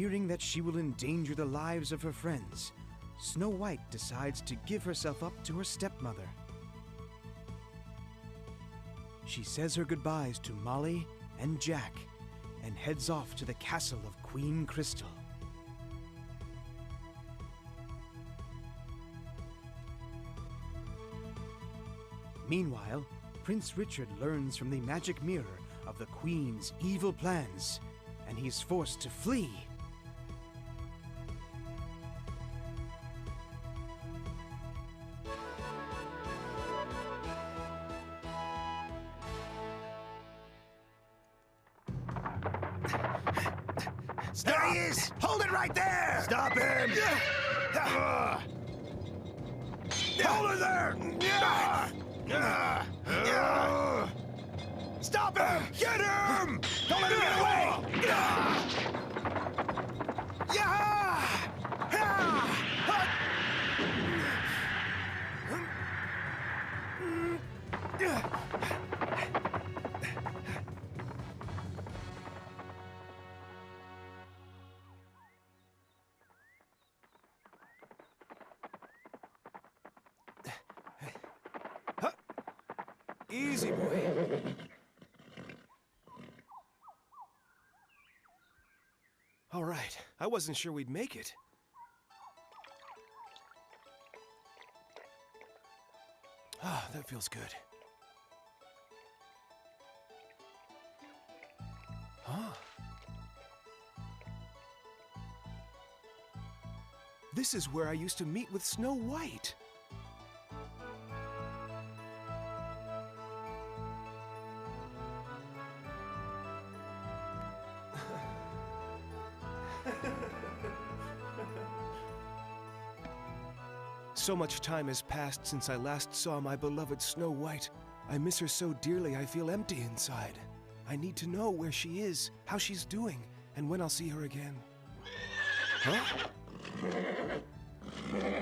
Fearing that she will endanger the lives of her friends, Snow White decides to give herself up to her stepmother. She says her goodbyes to Molly and Jack and heads off to the castle of Queen Chrystel. Meanwhile, Prince Richard learns from the magic mirror of the Queen's evil plans, and he's forced to flee. There he is! Hold it right there! Stop him! Hold it there! Stop him! Get him! Don't let him get away! Easy, boy. All right, I wasn't sure we'd make it. Ah, that feels good. Huh? This is where I used to meet with Snow White. So much time has passed since I last saw my beloved Snow White. I miss her so dearly I feel empty inside. I need to know where she is, how she's doing, and when I'll see her again. Huh?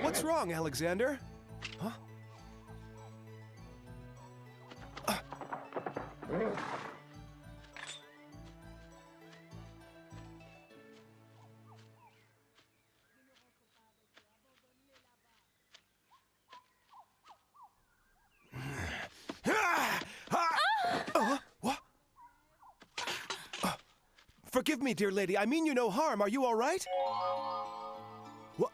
What's wrong, Alexander? Huh? Forgive me, dear lady. I mean you no harm. Are you all right? What?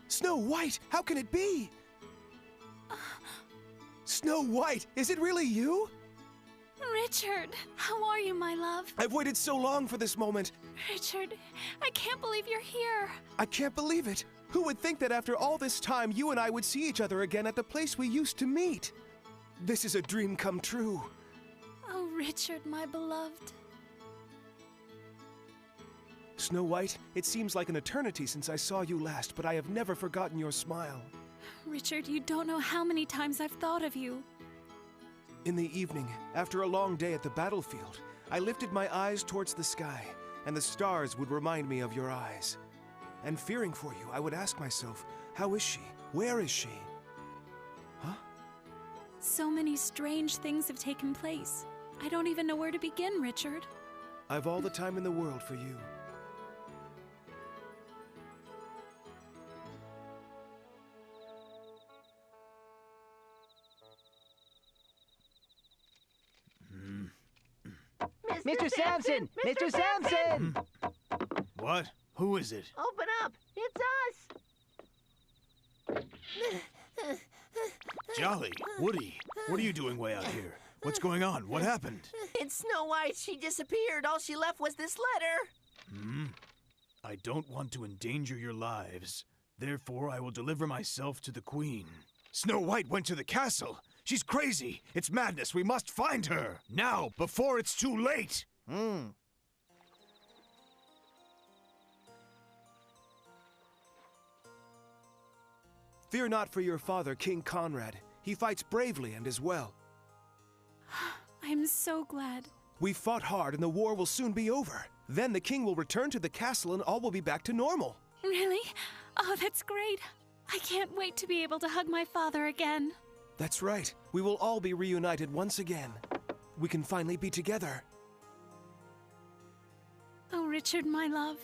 Snow White? How can it be? Snow White, is it really you? Richard, how are you, my love? I've waited so long for this moment. Richard, I can't believe you're here. I can't believe it. Who would think that after all this time, you and I would see each other again at the place we used to meet? This is a dream come true. Oh, Richard, my beloved. Snow White, it seems like an eternity since I saw you last, but I have never forgotten your smile. Richard, you don't know how many times I've thought of you. In the evening, after a long day at the battlefield, I lifted my eyes towards the sky, and the stars would remind me of your eyes. And fearing for you, I would ask myself, how is she? Where is she? Huh? So many strange things have taken place. I don't even know where to begin, Richard. I've all the time in the world for you. Mr. Sampson! Mr. Sampson! What? Who is it? Open up! It's us! Jolly, Woody, what are you doing way out here? What's going on? What happened? It's Snow White. She disappeared. All she left was this letter. I don't want to endanger your lives. Therefore, I will deliver myself to the Queen. Snow White went to the castle. She's crazy. It's madness. We must find her. Now, before it's too late. Fear not for your father, King Conrad. He fights bravely and is well. I'm so glad. We fought hard and the war will soon be over. Then the king will return to the castle and all will be back to normal. Really? Oh, that's great. I can't wait to be able to hug my father again. That's right. We will all be reunited once again. We can finally be together. Oh, Richard, my love.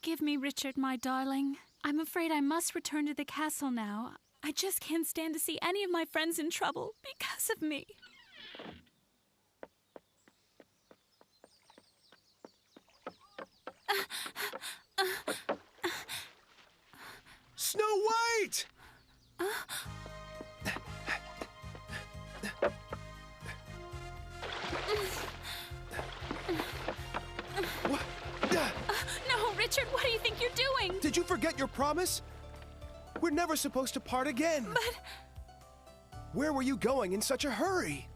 Forgive me, Richard, my darling. I'm afraid I must return to the castle now. I just can't stand to see any of my friends in trouble because of me. Snow White! No, Richard, what do you think you're doing? Did you forget your promise? We're never supposed to part again. But Where were you going in such a hurry?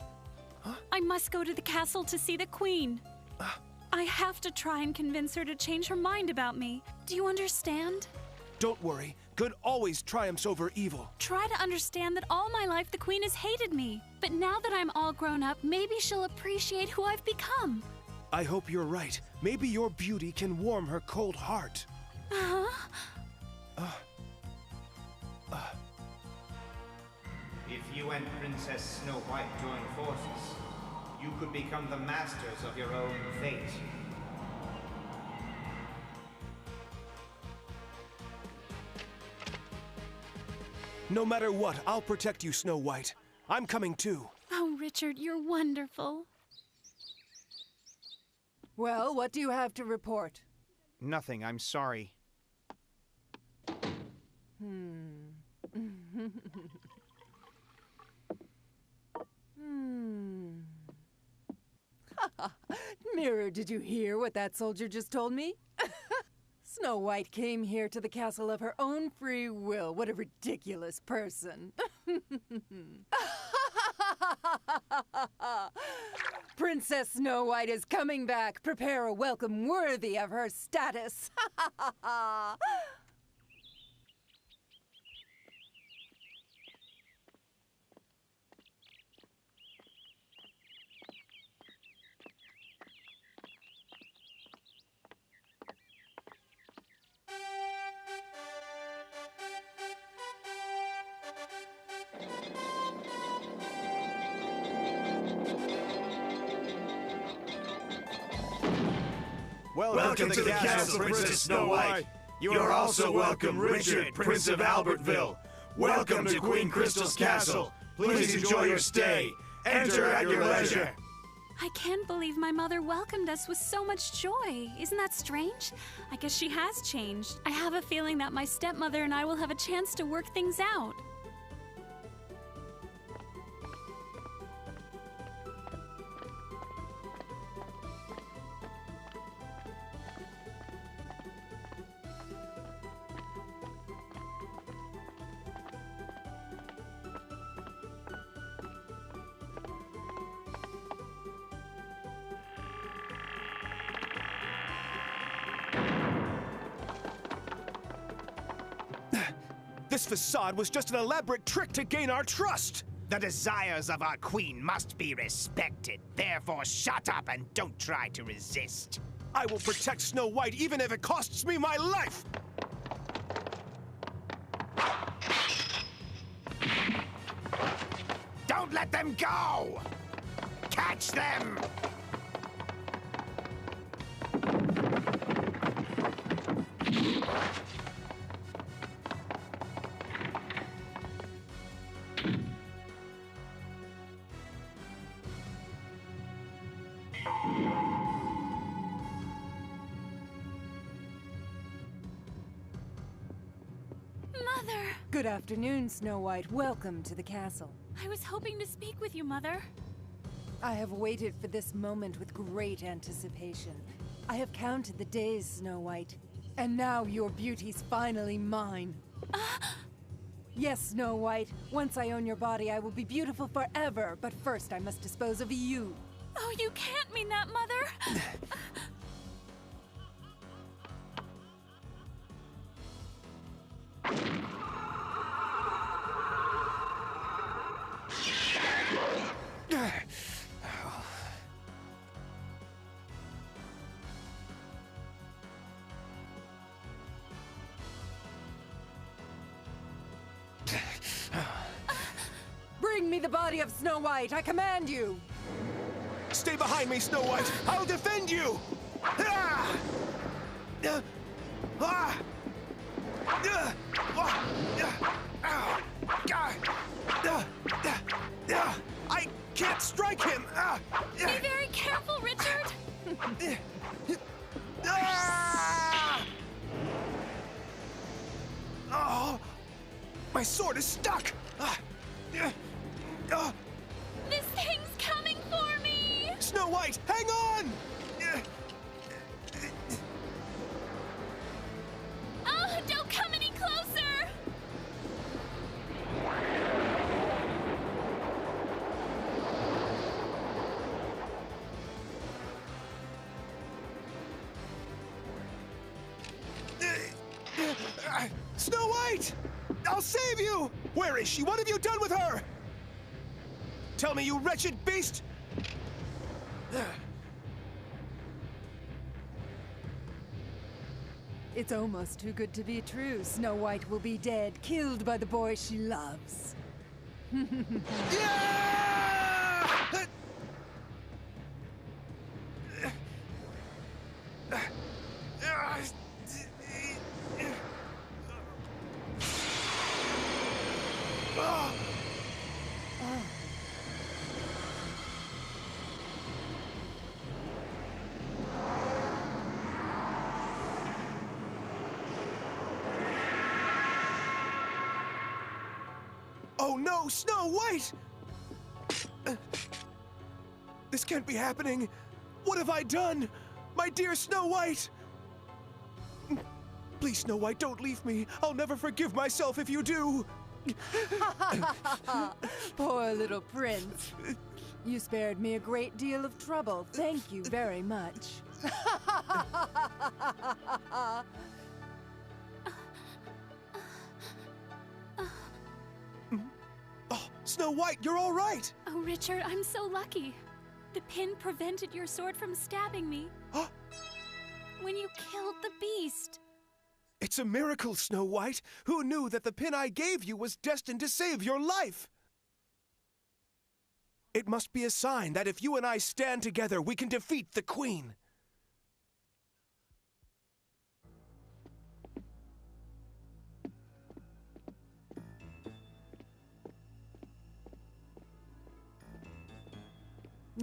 I must go to the castle to see the Queen. I have to try and convince her to change her mind about me. Do you understand? Don't worry. Good always triumphs over evil. Try to understand that all my life the Queen has hated me. But now that I'm all grown up, maybe she'll appreciate who I've become. I hope you're right. Maybe your beauty can warm her cold heart. If you and Princess Snow White join forces, you could become the masters of your own fate. No matter what, I'll protect you, Snow White. I'm coming too. Oh, Richard, you're wonderful. Well, what do you have to report? Nothing, I'm sorry. Mirror, did you hear what that soldier just told me? Snow White came here to the castle of her own free will. What a ridiculous person. Princess Snow White is coming back. Prepare a welcome worthy of her status. Welcome to the castle, Princess Snow White. You are also welcome, Richard, Prince of Albertville. Welcome to Queen Chrystel's castle. Please enjoy your stay. Enter at your leisure. I can't believe my mother welcomed us with so much joy. Isn't that strange? I guess she has changed. I have a feeling that my stepmother and I will have a chance to work things out. This facade was just an elaborate trick to gain our trust. The desires of our queen must be respected. Therefore, shut up and don't try to resist. I will protect Snow White even if it costs me my life. Don't let them go! Catch them! Mother! Good afternoon, Snow White. Welcome to the castle. I was hoping to speak with you, Mother. I have waited for this moment with great anticipation. I have counted the days, Snow White, and now your beauty's finally mine. Yes, Snow White, once I own your body, I will be beautiful forever, but first I must dispose of you. Oh, you can't mean that, Mother! Bring me the body of Snow White, I command you! Stay behind me, Snow White. I'll defend you. Ah! Ah! I can't strike him! Be very careful, Richard! Oh, my sword is stuck! This thing's coming for me! Snow White, hang on! Oh, don't come any closer! Snow White! I'll save you! Where is she? What have you done with her? Tell me, you wretched beast! It's almost too good to be true. Snow White will be dead, killed by the boy she loves. Oh no, Snow White! This can't be happening. What have I done? My dear Snow White! Please, Snow White, don't leave me. I'll never forgive myself if you do. Poor little prince. You spared me a great deal of trouble. Thank you very much. Oh, Snow White, you're all right! Oh, Richard, I'm so lucky. The pin prevented your sword from stabbing me. Huh? When you killed the beast. It's a miracle, Snow White. Who knew that the pin I gave you was destined to save your life? It must be a sign that if you and I stand together, we can defeat the Queen.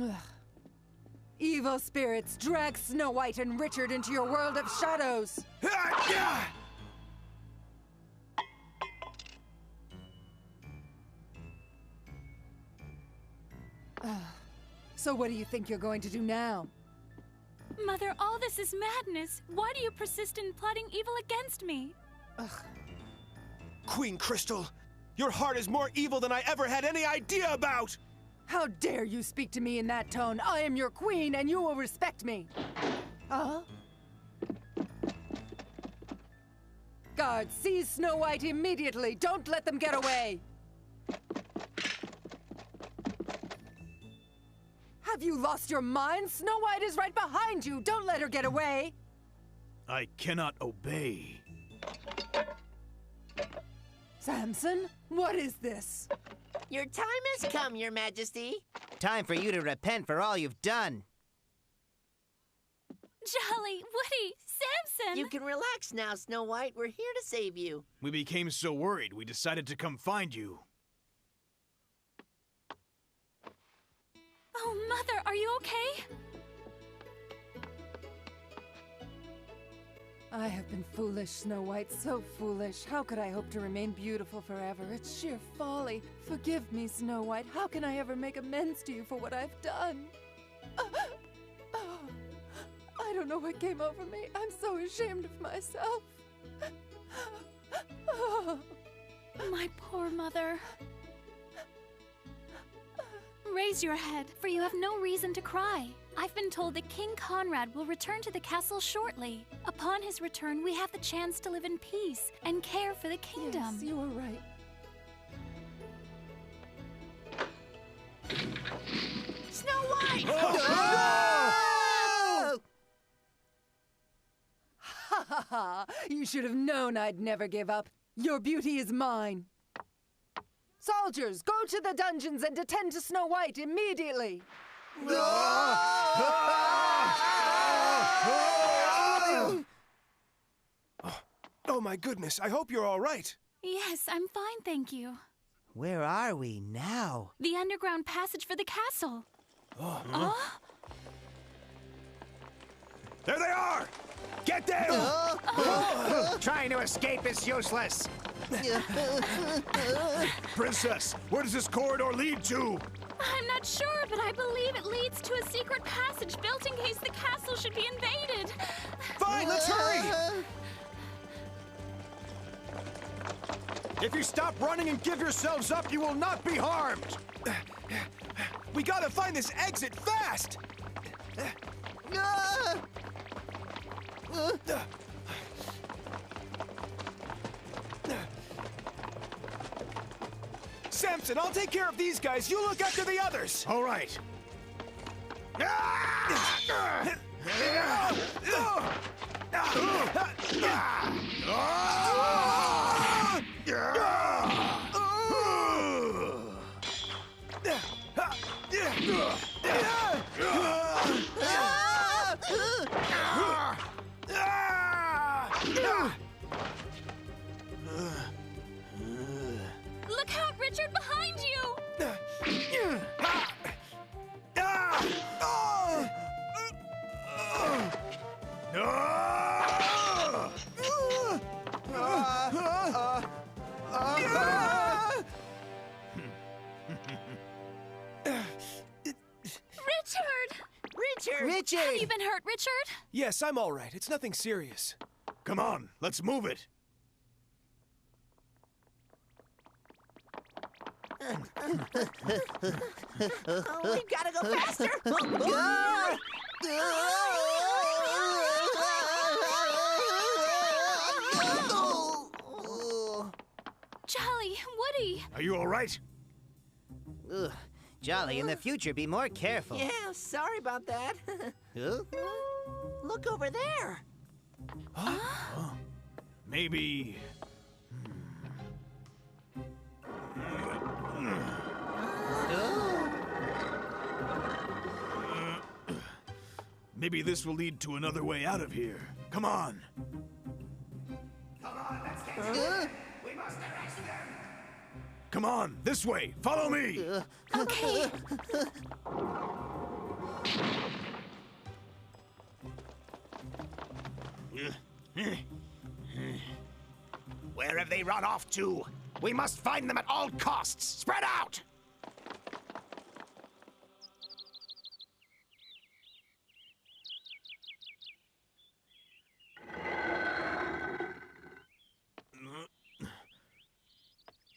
Ugh. Evil spirits, drag Snow White and Richard into your world of shadows. So what do you think you're going to do now? Mother, all this is madness. Why do you persist in plotting evil against me? Ugh. Queen Chrystel, your heart is more evil than I ever had any idea about! How dare you speak to me in that tone? I am your queen and you will respect me. Guards, seize Snow White immediately. Don't let them get away. Have you lost your mind? Snow White is right behind you. Don't let her get away. I cannot obey. Samson, what is this? Your time has come, Your Majesty. Time for you to repent for all you've done. Jolly, Woody, Samson! You can relax now, Snow White. We're here to save you. We became so worried, we decided to come find you. Oh, Mother, are you okay? I have been foolish, Snow White, so foolish. How could I hope to remain beautiful forever? It's sheer folly. Forgive me, Snow White. How can I ever make amends to you for what I've done? I don't know what came over me. I'm so ashamed of myself. My poor mother. Raise your head, for you have no reason to cry. I've been told that King Conrad will return to the castle shortly. Upon his return, we have the chance to live in peace and care for the kingdom. Yes, you are right. Snow White! Ha ha ha! You should have known I'd never give up. Your beauty is mine. Soldiers, go to the dungeons and attend to Snow White immediately. Oh my goodness, I hope you're all right. Yes, I'm fine, thank you. Where are we now? The underground passage for the castle. There they are! Get them! Trying to escape is useless. Princess, where does this corridor lead to? I'm not sure, but I believe it leads to a secret passage built in case the castle should be invaded. Fine, let's hurry! If you stop running and give yourselves up, you will not be harmed! We gotta find this exit fast! Samson, I'll take care of these guys. You look after the others. All right. Look out, Richard, behind you! Richard! Have you been hurt, Richard? Yes, I'm all right. It's nothing serious. Come on, let's move it. Oh, we've gotta go faster! Jolly, Woody! Are you all right? Ugh. Jolly, in the future, be more careful. Yeah, sorry about that. Huh? Look over there. Maybe... Maybe this will lead to another way out of here. Come on. Come on, let's get to it. We must arrest them. Come on, this way. Follow me. Okay. Where have they run off to? We must find them at all costs. Spread out!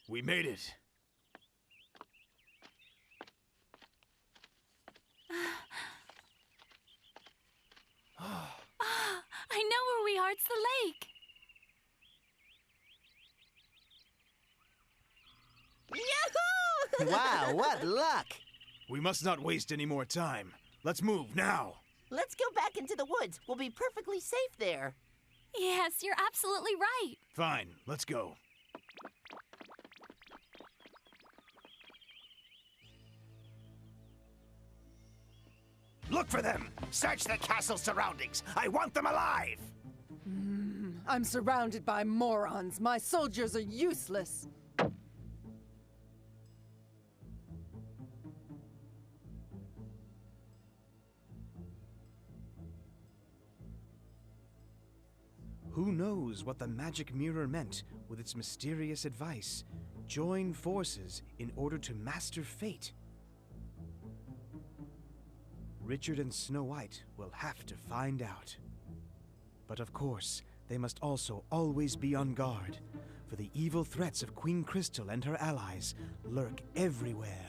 We made it. I know where we are. It's the lake. Yahoo! Wow, what luck! We must not waste any more time. Let's move now. Let's go back into the woods. We'll be perfectly safe there. Yes, you're absolutely right. Fine, let's go. Look for them! Search the castle's surroundings! I want them alive! I'm surrounded by morons. My soldiers are useless. Who knows what the magic mirror meant with its mysterious advice? Join forces in order to master fate. Richard and Snow White will have to find out. But of course, they must also always be on guard, for the evil threats of Queen Chrystel and her allies lurk everywhere.